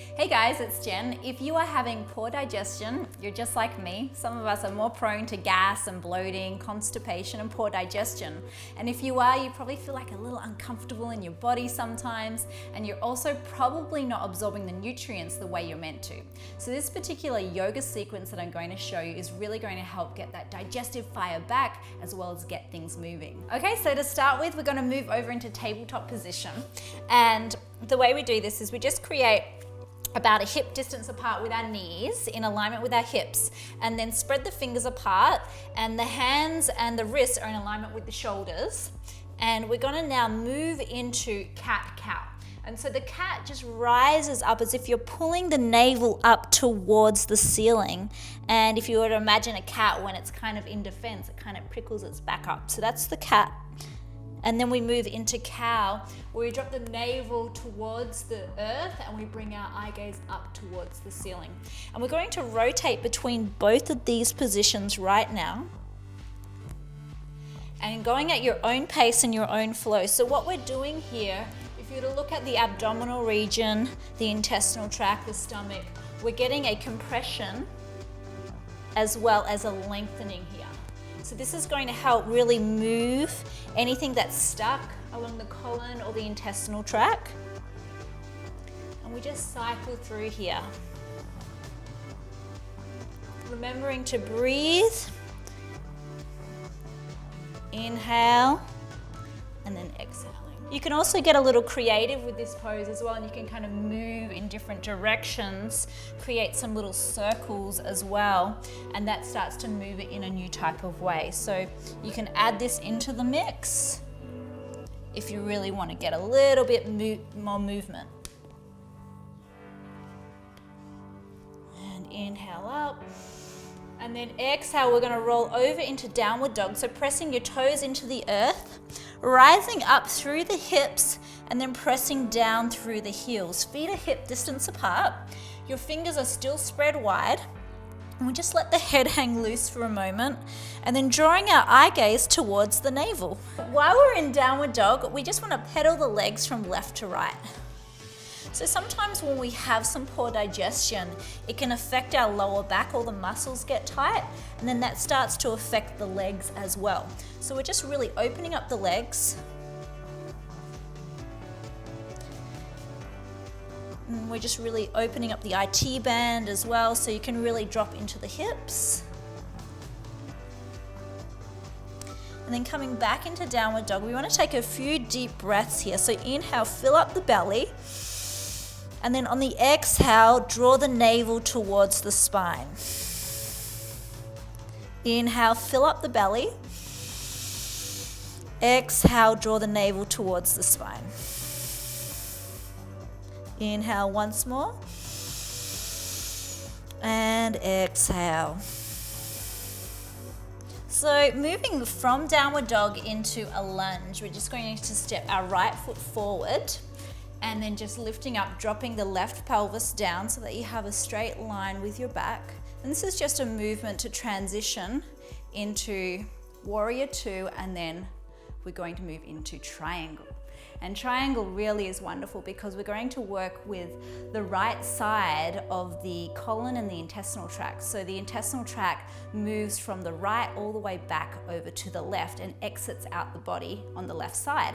Hey guys, it's Jen. If you are having poor digestion, you're just like me. Some of us are more prone to gas and bloating, constipation and poor digestion. And if you are, you probably feel like a little uncomfortable in your body sometimes, and you're also probably not absorbing the nutrients the way you're meant to. So this particular yoga sequence that I'm going to show you is really going to help get that digestive fire back as well as get things moving. Okay, so to start with, we're going to move over into tabletop position. And the way we do this is we just create about a hip distance apart with our knees in alignment with our hips, and then spread the fingers apart, and the hands and the wrists are in alignment with the shoulders. And we're going to now move into cat-cow. And so the cat just rises up as if you're pulling the navel up towards the ceiling. And if you were to imagine a cat when it's kind of in defense, it kind of prickles its back up. So that's the cat. And then we move into cow, where we drop the navel towards the earth and we bring our eye gaze up towards the ceiling. And we're going to rotate between both of these positions right now, and going at your own pace and your own flow. So what we're doing here, if you were to look at the abdominal region, the intestinal tract, the stomach, we're getting a compression as well as a lengthening here. So this is going to help really move anything that's stuck along the colon or the intestinal tract. And we just cycle through here. Remembering to breathe. Inhale and then exhale. You can also get a little creative with this pose as well, and you can kind of move in different directions, create some little circles as well, and that starts to move it in a new type of way. So you can add this into the mix if you really want to get a little bit more movement. And inhale up. And then exhale, we're going to roll over into downward dog. So pressing your toes into the earth, rising up through the hips, and then pressing down through the heels. Feet are hip distance apart. Your fingers are still spread wide. And we just let the head hang loose for a moment, and then drawing our eye gaze towards the navel. While we're in downward dog, we just want to pedal the legs from left to right. So sometimes when we have some poor digestion, it can affect our lower back, all the muscles get tight, and then that starts to affect the legs as well. So we're just really opening up the legs. And we're just really opening up the IT band as well, so you can really drop into the hips. And then coming back into downward dog, we want to take a few deep breaths here. So inhale, fill up the belly. And then on the exhale, draw the navel towards the spine. Inhale, fill up the belly. Exhale, draw the navel towards the spine. Inhale once more. And exhale. So moving from downward dog into a lunge, we're just going to step our right foot forward, and then just lifting up, dropping the left pelvis down so that you have a straight line with your back. And this is just a movement to transition into warrior two, and then we're going to move into triangle. And triangle really is wonderful because we're going to work with the right side of the colon and the intestinal tract. So the intestinal tract moves from the right all the way back over to the left and exits out the body on the left side.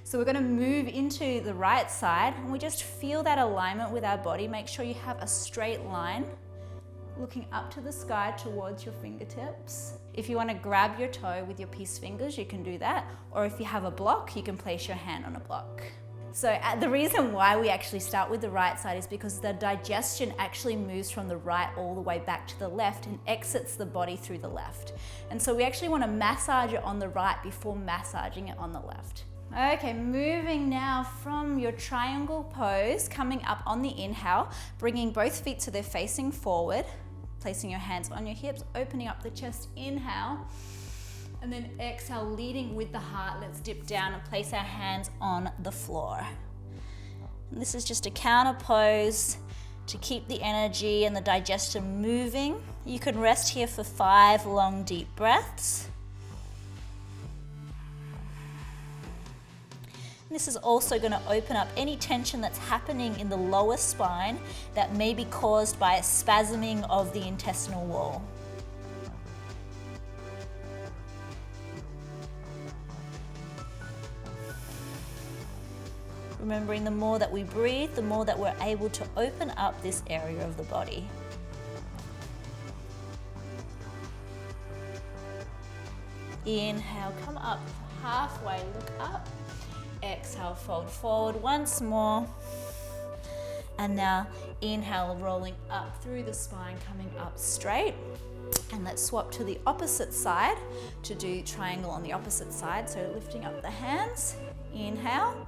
So we're going to move into the right side, and we just feel that alignment with our body. Make sure you have a straight line, looking up to the sky towards your fingertips. If you want to grab your toe with your peace fingers, you can do that. Or if you have a block, you can place your hand on a block. So the reason why we actually start with the right side is because the digestion actually moves from the right all the way back to the left and exits the body through the left. And so we actually want to massage it on the right before massaging it on the left. Okay, moving now from your triangle pose, coming up on the inhale, bringing both feet so they're facing forward. Placing your hands on your hips, opening up the chest, inhale, and then exhale, leading with the heart. Let's dip down and place our hands on the floor. And this is just a counter pose to keep the energy and the digestion moving. You can rest here for 5 long, deep breaths. This is also going to open up any tension that's happening in the lower spine that may be caused by a spasming of the intestinal wall. Remembering the more that we breathe, the more that we're able to open up this area of the body. Inhale, come up halfway, look up. Exhale, fold forward once more. And now inhale, rolling up through the spine, coming up straight. And let's swap to the opposite side to do triangle on the opposite side. So lifting up the hands, inhale.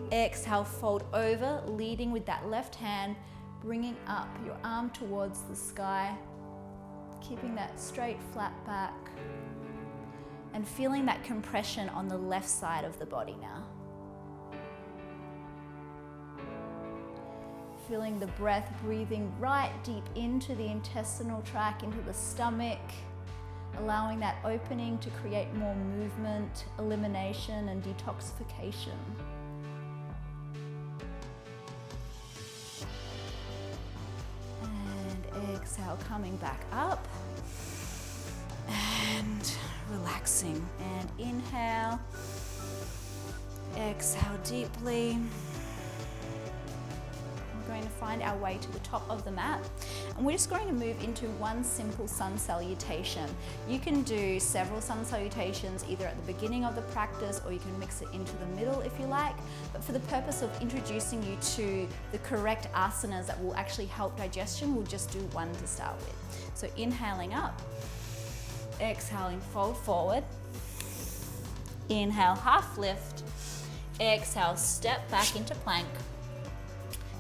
Exhale, fold over, leading with that left hand, bringing up your arm towards the sky, keeping that straight, flat back, and feeling that compression on the left side of the body now. Feeling the breath breathing right deep into the intestinal tract, into the stomach, allowing that opening to create more movement, elimination, and detoxification. And exhale, coming back up. And relaxing. And inhale. Exhale deeply. We're going to find our way to the top of the mat. And we're just going to move into one simple sun salutation. You can do several sun salutations either at the beginning of the practice, or you can mix it into the middle if you like. But for the purpose of introducing you to the correct asanas that will actually help digestion, we'll just do one to start with. So inhaling up. Exhaling, fold forward. Inhale, half lift. Exhale, step back into plank.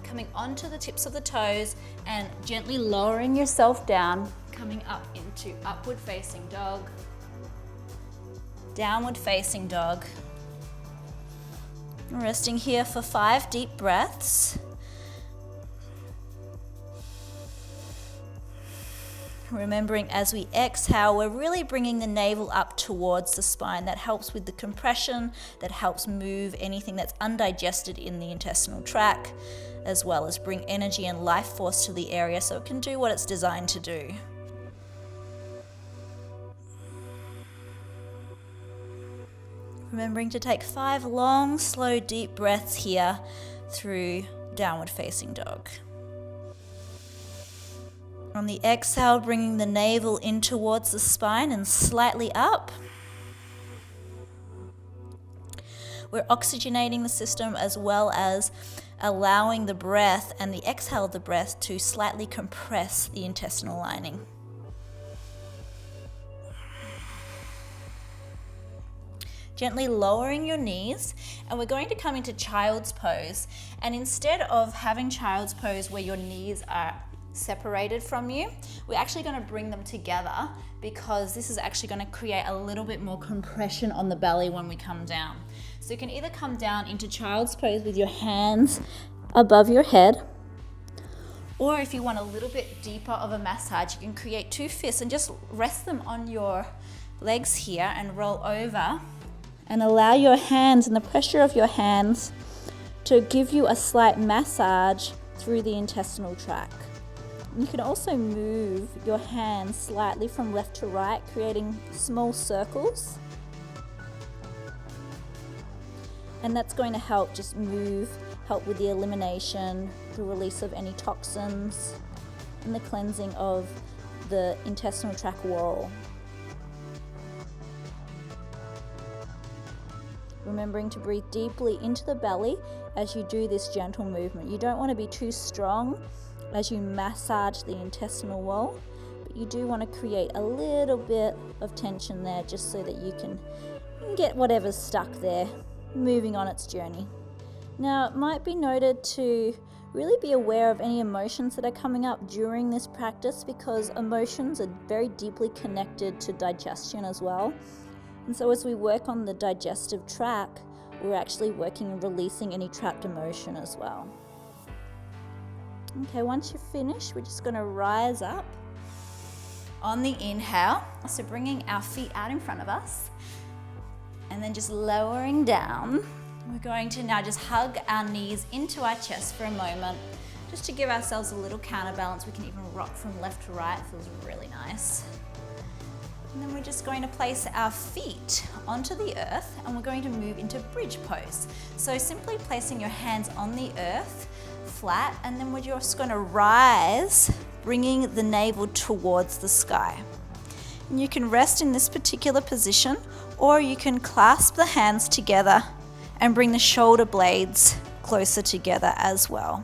Coming onto the tips of the toes and gently lowering yourself down, coming up into upward facing dog, downward facing dog. Resting here for 5 deep breaths. Remembering as we exhale, we're really bringing the navel up towards the spine. That helps with the compression, that helps move anything that's undigested in the intestinal tract, as well as bring energy and life force to the area so it can do what it's designed to do. Remembering to take 5 long, slow, deep breaths here through downward facing dog. On the exhale, bringing the navel in towards the spine and slightly up. We're oxygenating the system as well as allowing the breath and the exhale of the breath to slightly compress the intestinal lining. Gently lowering your knees, and we're going to come into child's pose. And instead of having child's pose where your knees are separated from you, we're actually going to bring them together, because this is actually going to create a little bit more compression on the belly when we come down. So you can either come down into child's pose with your hands above your head, or if you want a little bit deeper of a massage, you can create 2 fists and just rest them on your legs here and roll over, and allow your hands and the pressure of your hands to give you a slight massage through the intestinal tract. You can also move your hands slightly from left to right, creating small circles. And that's going to help just help with the elimination, the release of any toxins, and the cleansing of the intestinal tract wall. Remembering to breathe deeply into the belly as you do this gentle movement. You don't want to be too strong as you massage the intestinal wall, but you do want to create a little bit of tension there just so that you can get whatever's stuck there moving on its journey. Now, it might be noted to really be aware of any emotions that are coming up during this practice, because emotions are very deeply connected to digestion as well. And so as we work on the digestive tract, we're actually working and releasing any trapped emotion as well. Okay, once you're finished, we're just going to rise up on the inhale. So bringing our feet out in front of us, and then just lowering down We're going to now just hug our knees into our chest for a moment, just to give ourselves a little counterbalance. We can even rock from left to right, it feels really nice. And then we're just going to place our feet onto the earth and we're going to move into bridge pose. So simply placing your hands on the earth, flat, and then we're just going to rise, bringing the navel towards the sky. And you can rest in this particular position, or you can clasp the hands together and bring the shoulder blades closer together as well.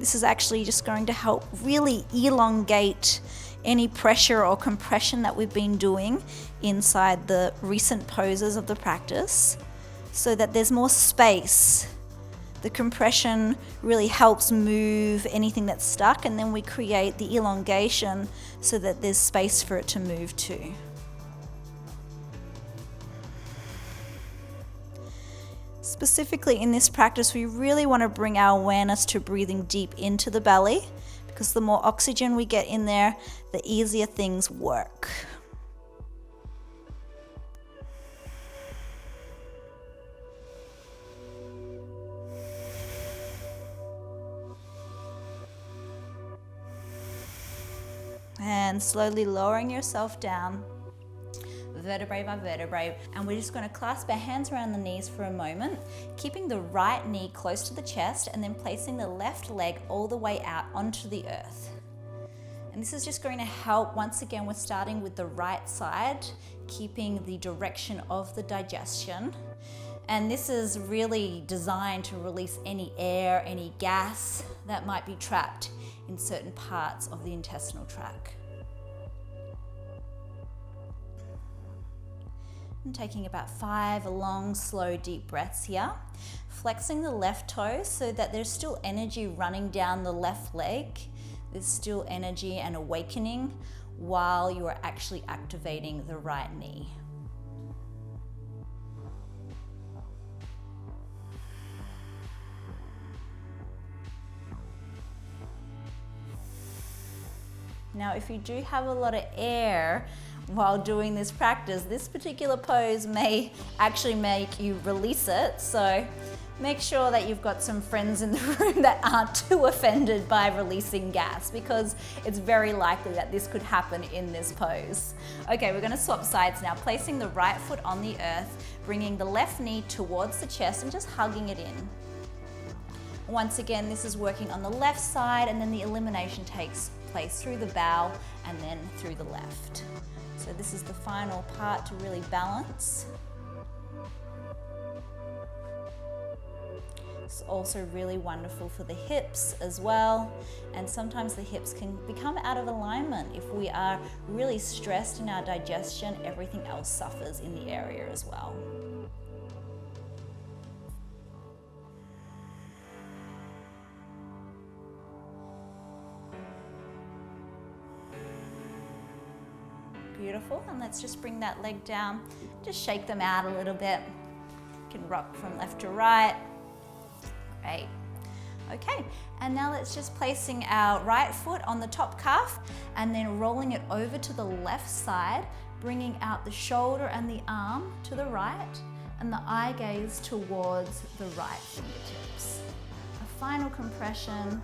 This is actually just going to help really elongate any pressure or compression that we've been doing inside the recent poses of the practice, so that there's more space. The compression really helps move anything that's stuck, and then we create the elongation so that there's space for it to move to. Specifically in this practice, we really want to bring our awareness to breathing deep into the belly, because the more oxygen we get in there, the easier things work. And slowly lowering yourself down, vertebrae by vertebrae, and we're just going to clasp our hands around the knees for a moment, keeping the right knee close to the chest and then placing the left leg all the way out onto the earth. And this is just going to help. Once again, we're starting with the right side, keeping the direction of the digestion. And this is really designed to release any air, any gas that might be trapped in certain parts of the intestinal tract. And taking about 5 long, slow, deep breaths here. Flexing the left toe so that there's still energy running down the left leg. There's still energy and awakening while you are actually activating the right knee. Now, if you do have a lot of air while doing this practice, this particular pose may actually make you release it. So make sure that you've got some friends in the room that aren't too offended by releasing gas, because it's very likely that this could happen in this pose. Okay, we're going to swap sides now, placing the right foot on the earth, bringing the left knee towards the chest and just hugging it in. Once again, this is working on the left side, and then the elimination takes place through the bow and then through the left. So this is the final part to really balance. It's also really wonderful for the hips as well, and sometimes the hips can become out of alignment. If we are really stressed in our digestion, everything else suffers in the area as well. Beautiful, and let's just bring that leg down, just shake them out a little bit. You can rock from left to right. Great. Okay, and now let's just placing our right foot on the top calf and then rolling it over to the left side, bringing out the shoulder and the arm to the right and the eye gaze towards the right fingertips. A final compression.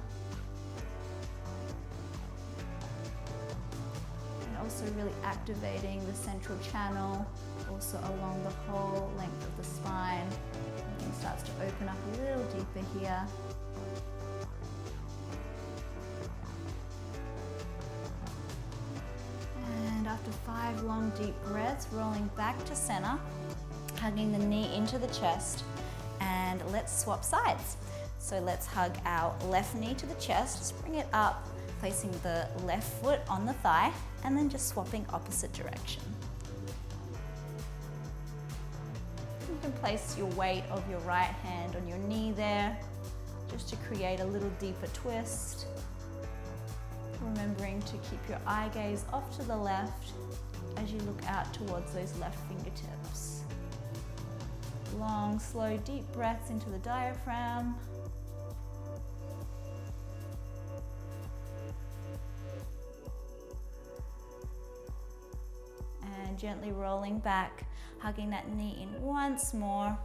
Also really activating the central channel, also along the whole length of the spine. Everything starts to open up a little deeper here. And after 5 long deep breaths, rolling back to center, hugging the knee into the chest, and let's swap sides. So let's hug our left knee to the chest, just bring it up, placing the left foot on the thigh, and then just swapping opposite direction. You can place your weight of your right hand on your knee there, just to create a little deeper twist. Remembering to keep your eye gaze off to the left as you look out towards those left fingertips. Long, slow, deep breaths into the diaphragm. And gently rolling back, Hugging that knee in once more.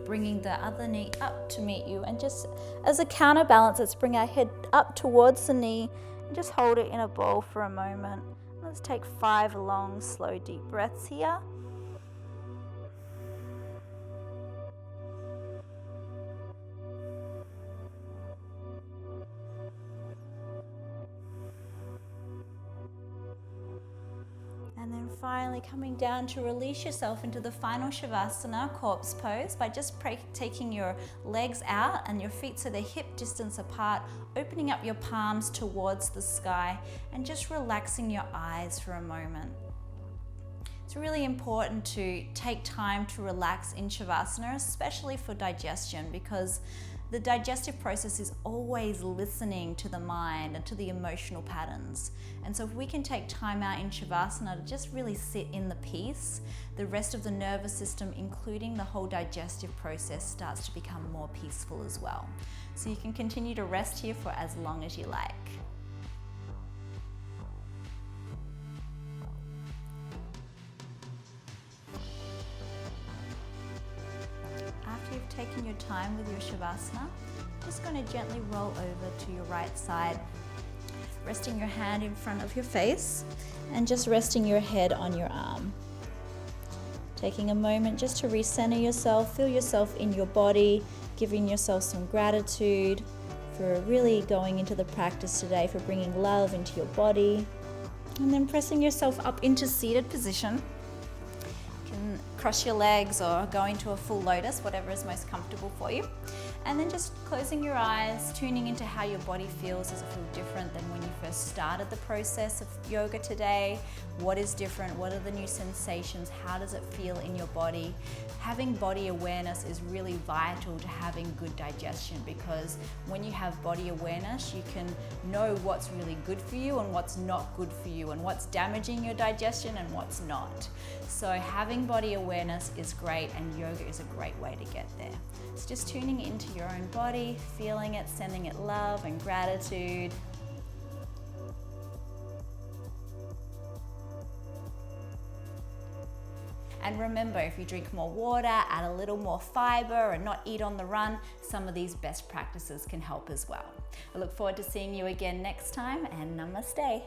Bringing the other knee up to meet you, and just as a counterbalance, let's bring our head up towards the knee and just hold it in a ball for a moment. Let's take 5 long, slow, deep breaths here. And then finally coming down to release yourself into the final Shavasana, corpse pose, by just taking your legs out and your feet so they're hip distance apart, opening up your palms towards the sky and just relaxing your eyes for a moment. It's really important to take time to relax in Shavasana, especially for digestion, because the digestive process is always listening to the mind and to the emotional patterns. And so if we can take time out in Shavasana to just really sit in the peace, the rest of the nervous system, including the whole digestive process, starts to become more peaceful as well. So you can continue to rest here for as long as you like. After you've taken your time with your Shavasana, just going to gently roll over to your right side, resting your hand in front of your face and just resting your head on your arm. Taking a moment just to recenter yourself, feel yourself in your body, giving yourself some gratitude for really going into the practice today, for bringing love into your body, and then pressing yourself up into seated position. Cross your legs or go into a full lotus, whatever is most comfortable for you. And then just closing your eyes, tuning into how your body feels. Does it feel different than when you first started the process of yoga today? What is different? What are the new sensations? How does it feel in your body? Having body awareness is really vital to having good digestion, because when you have body awareness, you can know what's really good for you and what's not good for you, and what's damaging your digestion and what's not. So having body awareness is great, and yoga is a great way to get there. It's just tuning into your own body, feeling it, sending it love and gratitude. And remember, if you drink more water, add a little more fiber, and not eat on the run, some of these best practices can help as well. I look forward to seeing you again next time, and namaste.